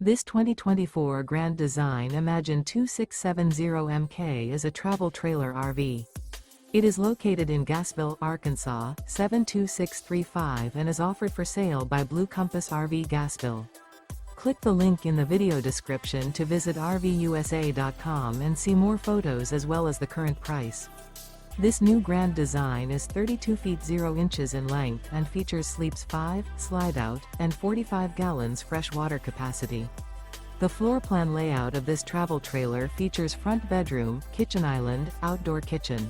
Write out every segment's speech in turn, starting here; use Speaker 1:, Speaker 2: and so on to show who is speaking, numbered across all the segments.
Speaker 1: This 2024 Grand Design Imagine 2670MK is a travel trailer RV. It is located in Gassville, Arkansas, 72635 and is offered for sale by Blue Compass RV Gassville. Click the link in the video description to visit RVUSA.com and see more photos as well as the current price. This new Grand Design is 32 feet 0 inches in length and features sleeps 5, Slideout, and 45 gallons fresh water capacity. The floor plan layout of this travel trailer features front bedroom, kitchen island, outdoor kitchen.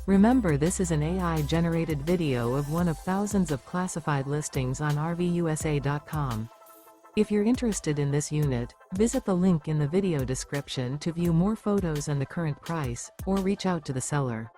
Speaker 1: Remember, this is an AI-generated video of one of thousands of classified listings on RVUSA.com. If you're interested in this unit, visit the link in the video description to view more photos and the current price, or reach out to the seller.